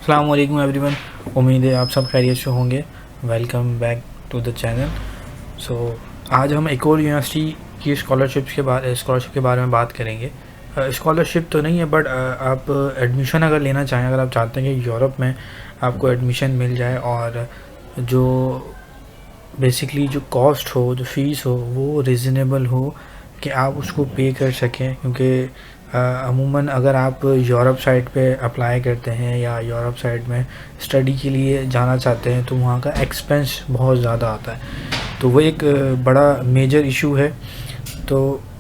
अस्सलाम वालेकुम एवरीवन। उम्मीद है आप सब खैरियत से होंगे। Welcome back to the channel. So आज हम एक और यूनिवर्सिटी की स्कॉलरशिप के बारे में बात करेंगे। स्कॉलरशिप तो नहीं है, बट आप एडमिशन अगर लेना चाहें, अगर आप चाहते हैं कि यूरोप में आपको एडमिशन मिल जाए और जो बेसिकली जो कॉस्ट हो, जो फ़ीस हो, वो रिजनेबल हो कि आप उसको पे कर सकें, क्योंकि अमूमन अगर आप यूरोप साइड पे अप्लाई करते हैं या यूरोप साइड में स्टडी के लिए जाना चाहते हैं तो वहाँ का एक्सपेंस बहुत ज़्यादा आता है, तो वो एक बड़ा मेजर इशू है। तो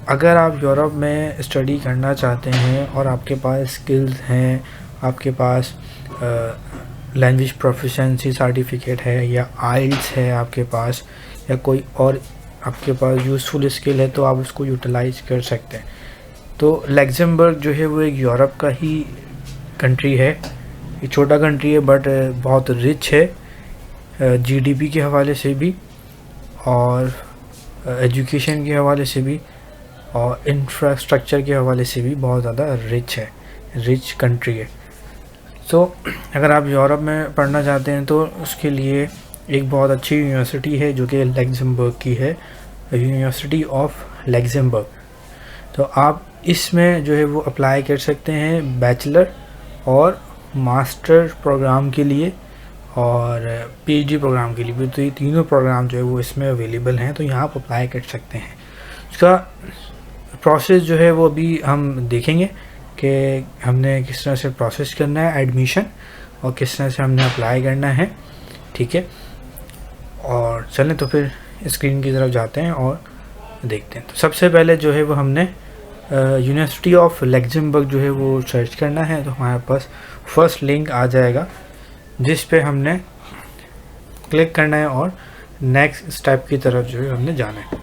अगर आप यूरोप में स्टडी करना चाहते हैं और आपके पास स्किल्स हैं, आपके पास लैंग्वेज प्रोफिशिएंसी सर्टिफिकेट है या आइल्स है आपके पास, या कोई और आपके पास यूज़फुल स्किल है, तो आप उसको यूटिलाइज़ कर सकते हैं। तो लग्जमबर्ग जो है वो एक यूरोप का ही कंट्री है। ये छोटा कंट्री है बट बहुत रिच है, जीडीपी के हवाले से भी और एजुकेशन के हवाले से भी और इंफ्रास्ट्रक्चर के हवाले से भी बहुत ज़्यादा रिच कंट्री है। तो अगर आप यूरोप में पढ़ना चाहते हैं तो उसके लिए एक बहुत अच्छी यूनिवर्सिटी है जो कि लग्जमबर्ग की है, यूनिवर्सिटी ऑफ लग्जमबर्ग। तो आप इसमें जो है वो अप्लाई कर सकते हैं बैचलर और मास्टर प्रोग्राम के लिए और पीएचडी प्रोग्राम के लिए भी। तो ये तीनों प्रोग्राम जो है वो इसमें अवेलेबल हैं, तो यहाँ आप अप्लाई कर सकते हैं। उसका प्रोसेस जो है वो अभी हम देखेंगे कि हमने किस तरह से प्रोसेस करना है एडमिशन और किस तरह से हमने अप्लाई करना है, ठीक है। और चलें तो फिर स्क्रीन की तरफ जाते हैं और देखते हैं। तो सबसे पहले जो है वो हमने यूनिवर्सिटी ऑफ लग्जमबर्ग जो है वो सर्च करना है, तो हमारे पास फर्स्ट लिंक आ जाएगा जिस पे हमने क्लिक करना है और नेक्स्ट स्टेप की तरफ जो है हमने जाना है।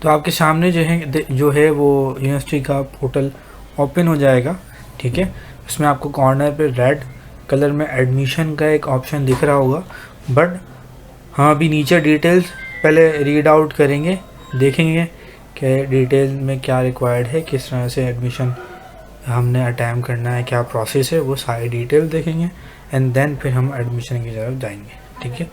तो आपके सामने जो है वो यूनिवर्सिटी का पोर्टल ओपन हो जाएगा, ठीक है। उसमें आपको कॉर्नर पे रेड कलर में एडमिशन का एक ऑप्शन दिख रहा होगा, बट हम अभी नीचे डिटेल्स पहले रीड आउट करेंगे, देखेंगे कि डिटेल में क्या रिक्वायर्ड है, किस तरह से एडमिशन हमने अटैम्प्ट करना है, क्या प्रोसेस है, वो सारी डिटेल देखेंगे एंड देन फिर हम एडमिशन की तरफ जाएंगे, ठीक है।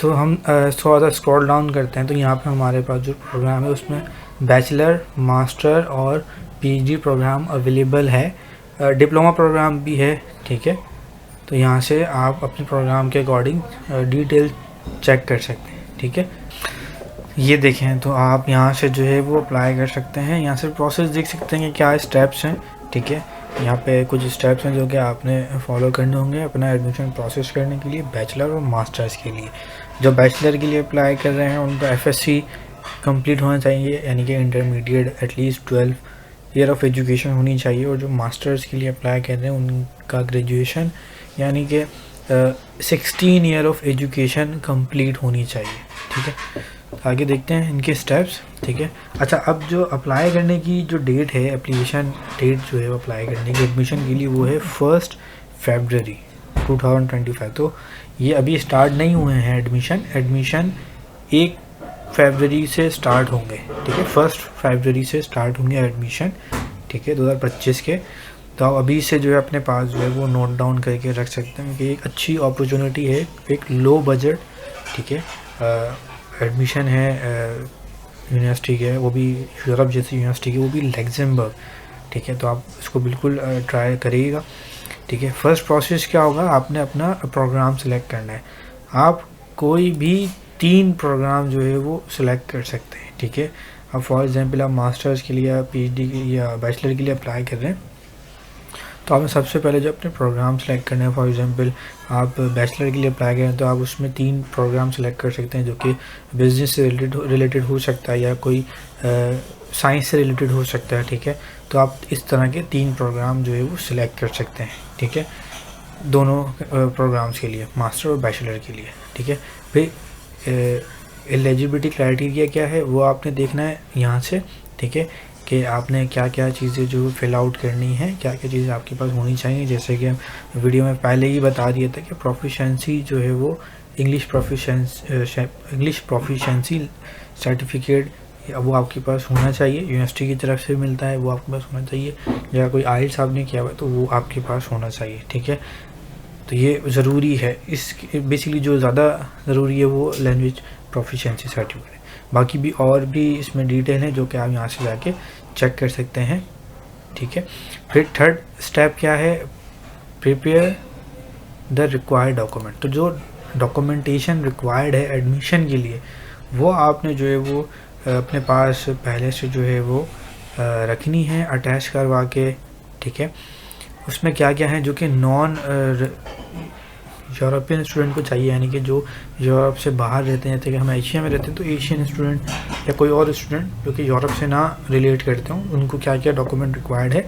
तो हम थोड़ा सा स्क्रॉल डाउन करते हैं, तो यहाँ पे हमारे पास जो प्रोग्राम है उसमें बैचलर, मास्टर और पीजी प्रोग्राम अवेलेबल है, डिप्लोमा प्रोग्राम भी है, ठीक है। तो यहाँ से आप अपने प्रोग्राम के अकॉर्डिंग डिटेल चेक कर सकते हैं, ठीक है। ये देखें तो आप यहाँ से जो है वो अप्लाई कर सकते हैं। यहाँ से प्रोसेस देख सकते हैं कि क्या स्टेप्स हैं, ठीक है। यहाँ पे कुछ स्टेप्स हैं जो कि आपने फॉलो करने होंगे अपना एडमिशन प्रोसेस करने के लिए बैचलर और मास्टर्स के लिए। जो बैचलर के लिए अप्लाई कर रहे हैं उनका एफएससी कंप्लीट होना चाहिए, यानी कि intermediate at least 12 year of education होनी चाहिए। और जो मास्टर्स के लिए अप्लाई कर रहे हैं उनका ग्रेजुएशन यानी कि 16 ईयर ऑफ एजुकेशन कंप्लीट होनी चाहिए, ठीक है। आगे देखते हैं इनके स्टेप्स, ठीक है। अच्छा, अब जो अप्लाई करने की जो डेट है, एप्लीकेशन डेट जो है अप्लाई करने की एडमिशन के लिए, वो है 1 फरवरी 2025। तो ये अभी स्टार्ट नहीं हुए हैं एडमिशन 1 फरवरी से स्टार्ट होंगे, ठीक है। 1 फरवरी से स्टार्ट होंगे एडमिशन, ठीक है, 2025 के। तो आप अभी से जो है अपने पास जो है वो नोट डाउन करके रख सकते हैं कि एक अच्छी अपॉर्चुनिटी है, एक लो बजट, ठीक है, एडमिशन है यूनिवर्सिटी के, वो भी यूरोप जैसी यूनिवर्सिटी की, वो भी लग्जमबर्ग, ठीक है। तो आप इसको बिल्कुल ट्राई करिएगा, ठीक है। फर्स्ट प्रोसेस क्या होगा, आपने अपना प्रोग्राम सेलेक्ट करना है। आप कोई भी 3 प्रोग्राम जो है वो सिलेक्ट कर सकते हैं, ठीक है। अब फॉर एग्जांपल आप मास्टर्स के लिए या पीएचडी या बैचलर के लिए अप्लाई कर रहे हैं, तो आपने सबसे पहले जो अपने प्रोग्राम सेलेक्ट करने हैं, फॉर एग्जांपल आप बैचलर के लिए अप्लाई करें तो आप उसमें 3 प्रोग्राम सेलेक्ट कर सकते हैं जो कि बिज़नेस से रिलेटेड हो सकता है या कोई साइंस से रिलेटेड हो सकता है, ठीक है। तो आप इस तरह के 3 प्रोग्राम जो है वो सिलेक्ट कर सकते हैं, ठीक है, दोनों प्रोग्राम्स के लिए, मास्टर और बैचलर के लिए, ठीक है। फिर एलिजिबिलिटी क्राइटेरिया क्या है वो आपने देखना है यहाँ से, ठीक है, कि आपने क्या क्या चीज़ें जो फिल आउट करनी है, क्या क्या चीज़ें आपके पास होनी चाहिए। जैसे कि वीडियो में पहले ही बता दिया था कि प्रोफिशेंसी जो है वो इंग्लिश प्रोफिशेंसी सर्टिफिकेट वो आपके पास होना चाहिए, यूनिवर्सिटी की तरफ से मिलता है, वो आपके पास होना चाहिए। या कोई आइल्स आपने किया हुआ है तो वो आपके पास होना चाहिए, ठीक है। तो ये ज़रूरी है। इस बेसिकली जो ज़्यादा ज़रूरी है वो लैंग्वेज प्रोफिशिएंसी सर्टिफिकेट है। बाकी भी और भी इसमें डिटेल है जो कि आप यहाँ से जाके चेक कर सकते हैं, ठीक है। फिर थर्ड स्टेप क्या है, प्रिपेयर द रिक्वायर्ड डॉक्यूमेंट। तो जो डॉक्यूमेंटेशन रिक्वायर्ड है एडमिशन के लिए वो आपने जो है वो अपने पास पहले से जो है वो रखनी है अटैच करवा के, ठीक है। उसमें क्या क्या है जो कि नॉन यूरोपियन स्टूडेंट को चाहिए, यानी कि जो यूरोप से बाहर रहते हैं, जैसे कि हम एशिया में रहते हैं तो एशियन स्टूडेंट या कोई और स्टूडेंट जो कि यूरोप से ना रिलेट करते हों, उनको क्या क्या डॉक्यूमेंट रिक्वायर्ड है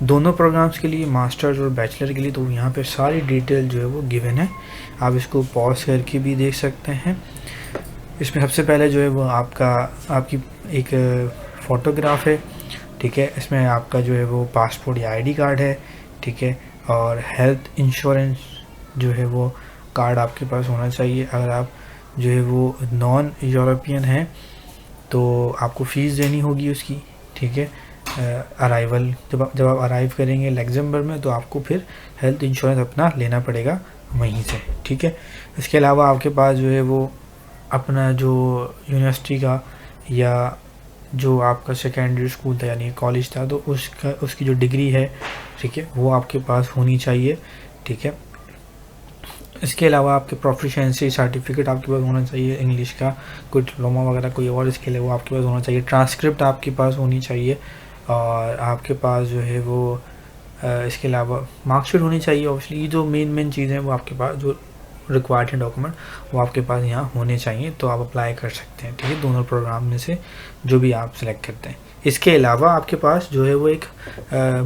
दोनों प्रोग्राम्स के लिए, मास्टर्स और बैचलर के लिए। तो यहाँ पे सारी डिटेल जो है वो गिवन है, आप इसको पॉज करके भी देख सकते हैं। इसमें सबसे पहले जो है वो आपकी एक फ़ोटोग्राफ है, ठीक है। इसमें आपका जो है वो पासपोर्ट या आईडी कार्ड है, ठीक है। और हेल्थ इंश्योरेंस जो है वो कार्ड आपके पास होना चाहिए। अगर आप जो है वो नॉन यूरोपियन हैं तो आपको फ़ीस देनी होगी उसकी, ठीक है। अराइवल जब आप अराइव करेंगे लग्जमबर्ग में तो आपको फिर हेल्थ इंश्योरेंस अपना लेना पड़ेगा वहीं से, ठीक है। इसके अलावा आपके पास जो है वो अपना जो यूनिवर्सिटी का या जो आपका सेकेंडरी स्कूल था यानी कॉलेज था तो उसकी जो डिग्री है, ठीक है, वो आपके पास होनी चाहिए, ठीक है। इसके अलावा आपके प्रोफिशिएंसी सर्टिफिकेट आपके पास होना चाहिए, इंग्लिश का कोई डिप्लोमा वगैरह कोई और स्किल है वो आपके पास होना चाहिए। ट्रांसक्रिप्ट आपके पास होनी चाहिए और आपके पास जो है वो इसके अलावा मार्कशीट होनी चाहिए। ऑब्वियसली ये जो मेन चीज़ें हैं वो आपके पास जो रिक्वायर्ड है डॉक्यूमेंट वो आपके पास यहाँ होने चाहिए, तो आप अप्लाई कर सकते हैं, ठीक है, दोनों प्रोग्राम में से जो भी आप सिलेक्ट करते हैं। इसके अलावा आपके पास जो है वो एक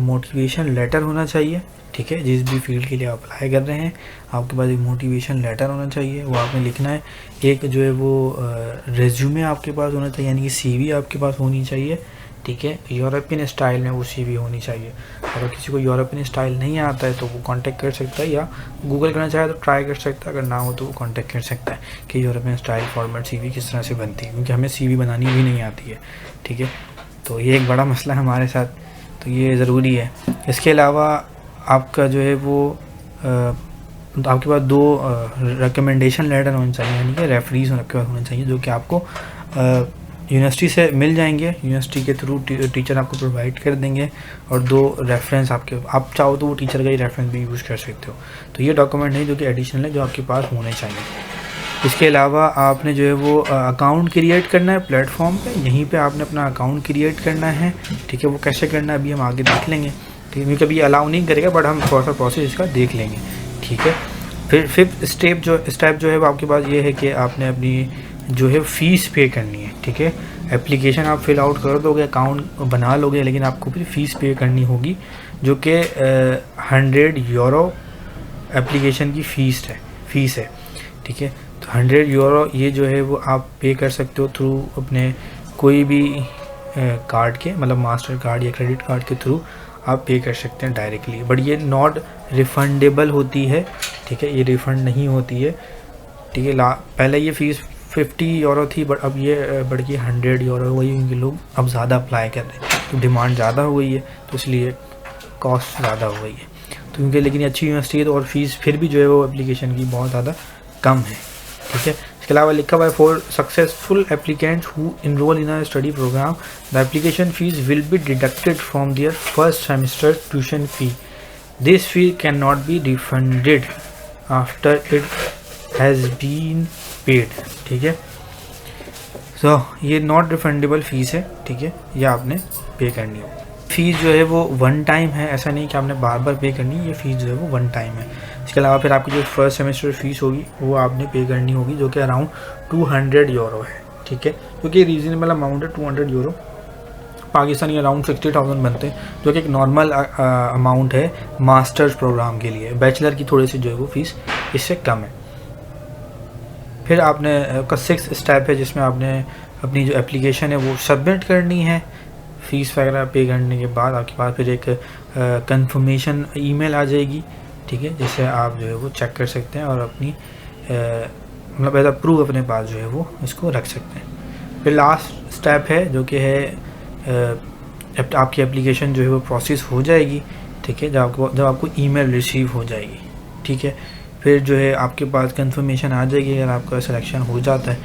मोटिवेशन लेटर होना चाहिए, ठीक है। जिस भी फील्ड के लिए आप अप्लाई कर रहे हैं आपके पास एक मोटिवेशन लेटर होना चाहिए, वो आपने लिखना है। एक जो है वो रेज्यूमे आपके पास होना चाहिए, यानी कि CV आपके पास होनी चाहिए, ठीक है। यूरोपियन स्टाइल में वो CV होनी चाहिए। अगर किसी को यूरोपियन स्टाइल नहीं आता है तो वो कांटेक्ट कर सकता है, या गूगल करना चाहे तो ट्राई कर सकता है, अगर ना हो तो वो कांटेक्ट कर सकता है कि यूरोपियन स्टाइल फॉर्मेट CV किस तरह से बनती है, क्योंकि हमें CV बनानी भी नहीं आती है, ठीक है। तो ये एक बड़ा मसला है हमारे साथ, तो ये ज़रूरी है। इसके अलावा आपका जो है वो आपके पास 2 रिकमेंडेशन लेटर होने चाहिए, यानी कि रेफरीज आपके पास होने चाहिए, जो कि आपको यूनिवर्सिटी से मिल जाएंगे, यूनिवर्सिटी के थ्रू टीचर आपको प्रोवाइड कर देंगे। और 2 रेफरेंस आप चाहो तो वो टीचर का ही रेफरेंस भी यूज़ कर सकते हो। तो ये डॉक्यूमेंट है जो कि एडिशनल है, जो आपके पास होने चाहिए। इसके अलावा आपने जो है वो अकाउंट क्रिएट करना है प्लेटफॉर्म पे, यहीं पे आपने अपना अकाउंट क्रिएट करना है, ठीक है। वो कैसे करना है अभी हम आगे देख लेंगे, ठीक है, क्योंकि अभी अलाउ नहीं करेगा, बट हम थोड़ा सा प्रोसेस इसका देख लेंगे, ठीक है। फिर फिफ्थ स्टेप जो है वो आपके पास ये है कि आपने अपनी जो है फ़ीस पे करनी है, ठीक है। एप्लीकेशन आप फिल आउट कर दोगे, अकाउंट बना लोगे, लेकिन आपको फिर फ़ीस पे करनी होगी, जो कि 100 यूरो एप्लीकेशन की फ़ीस है, ठीक है। तो 100 यूरो ये जो है वो आप पे कर सकते हो थ्रू अपने कोई भी कार्ड के, मतलब मास्टर कार्ड या क्रेडिट कार्ड के थ्रू आप पे कर सकते हैं डायरेक्टली, बट ये नॉट रिफंडेबल होती है, ठीक है, ये रिफ़ंड नहीं होती है, ठीक है। पहले ये फ़ीस 50 यूरो थी, बट अब ये बढ़ के 100 यूरो हो गई, क्योंकि लोग अब ज़्यादा अप्लाई कर रहे हैं, तो डिमांड ज़्यादा हो गई है, तो इसलिए कॉस्ट ज़्यादा हो गई है। तो क्योंकि लेकिन अच्छी यूनिवर्सिटी है तो और फीस फिर भी जो है वो एप्लीकेशन की बहुत ज़्यादा कम है, ठीक है। इसके अलावा लिखा हुआ है for successful applicants who enroll in a study program the application fee will be deducted from their first semester tuition fee. This fee can not be refunded after it has been paid, ठीक है। सो ये not refundable fees है, ठीक है, ये आपने पे करनी हो। फ़ीस जो है वो 1 टाइम है, ऐसा नहीं कि आपने बार बार पे करनी है, ये फ़ीस जो है वो 1 टाइम है। इसके अलावा फिर आपकी जो फर्स्ट सेमेस्टर फीस होगी वो आपने पे करनी होगी, जो कि अराउंड 200 यूरो है, ठीक है, क्योंकि रीज़नेबल अमाउंट है 200 यूरो, पाकिस्तानी अराउंड 60,000 बनते हैं, जो कि एक नॉर्मल अमाउंट है मास्टर्स प्रोग्राम के लिए। बैचलर की थोड़ी सी जो है वो फ़ीस इससे कम है। फिर आपने आपका 6th स्टेप है जिसमें आपने अपनी जो एप्लीकेशन है वो सबमिट करनी है। फ़ीस वगैरह पे करने के बाद आपके पास फिर एक कंफर्मेशन ईमेल आ जाएगी, ठीक है, जिससे आप जो है वो चेक कर सकते हैं और अपनी मतलब एज अ प्रूफ अपने पास जो है वो इसको रख सकते हैं। फिर लास्ट स्टेप है जो कि है आपकी एप्लीकेशन जो है वो प्रोसेस हो जाएगी, ठीक है, जब आपको ईमेल रिसीव हो जाएगी, ठीक है। फिर जो है आपके पास कंफर्मेशन आ जाएगी अगर आपका सिलेक्शन हो जाता है,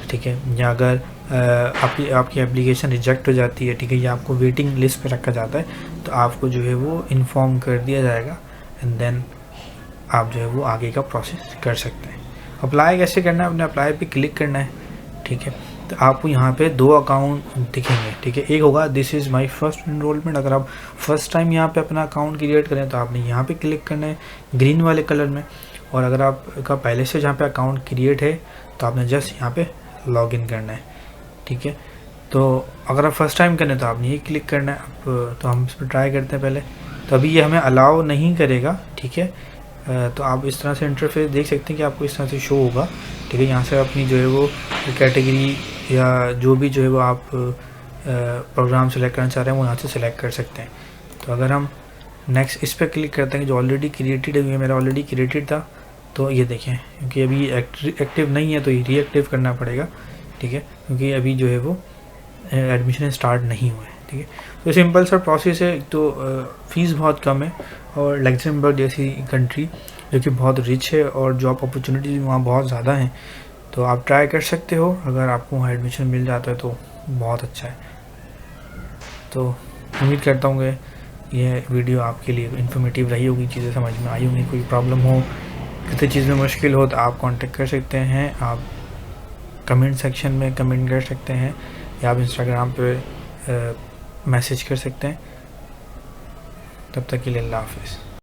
ठीक है, या अगर आपकी एप्लीकेशन रिजेक्ट हो जाती है, ठीक है, या आपको वेटिंग लिस्ट पे रखा जाता है, तो आपको जो है वो इन्फॉर्म कर दिया जाएगा एंड देन आप जो है वो आगे का प्रोसेस कर सकते हैं। अप्लाई कैसे करना है, अपने अप्लाई पे क्लिक करना है, ठीक है। तो आपको यहाँ पे 2 अकाउंट दिखेंगे, ठीक है। एक होगा this is my first enrolment, अगर आप फर्स्ट टाइम यहाँ पे अपना अकाउंट क्रिएट करें तो आपने यहाँ पे क्लिक करना है ग्रीन वाले कलर में, और अगर आपका पहले से जहाँ पे अकाउंट क्रिएट है तो आपने जस्ट यहाँ पे लॉगिन करना है, ठीक है। तो अगर आप फर्स्ट टाइम करें तो आपने ये क्लिक करना है। अब तो हम इस पर ट्राई करते हैं पहले, तो अभी ये हमें अलाउ नहीं करेगा, ठीक है। तो आप इस तरह से इंटरफेस देख सकते हैं कि आपको इस तरह से शो होगा, ठीक है। यहाँ से अपनी जो है वो कैटेगरी या जो भी जो है वो आप प्रोग्राम सेलेक्ट करना चाह रहे हैं वो यहाँ से सिलेक्ट कर सकते हैं। तो अगर हम नेक्स्ट इस पर क्लिक करते हैं जो ऑलरेडी क्रिएटेड है, मेरा ऑलरेडी क्रिएटेड था, तो ये देखें क्योंकि अभी एक्टिव नहीं है तो ये रीएक्टिव करना पड़ेगा, ठीक है, क्योंकि अभी जो है वो एडमिशन स्टार्ट नहीं हुआ है, ठीक है। तो सिंपल सा प्रोसेस है। तो फ़ीस बहुत कम है और लग्जमबर्ग जैसी कंट्री जो कि बहुत रिच है और जॉब अपॉर्चुनिटीज़ वहाँ बहुत ज़्यादा हैं, तो आप ट्राई कर सकते हो। अगर आपको वहाँ एडमिशन मिल जाता है तो बहुत अच्छा है। तो उम्मीद करता हूँ कि यह वीडियो आपके लिए इन्फॉर्मेटिव रही होगी, चीज़ें समझ में आई होंगी। कोई प्रॉब्लम हो, किसी चीज़ में मुश्किल हो तो आप कांटेक्ट कर सकते हैं, आप कमेंट सेक्शन में कमेंट कर सकते हैं, या आप इंस्टाग्राम पे मैसेज कर सकते हैं। तब तक के लिए अल्लाह हाफ़िज़।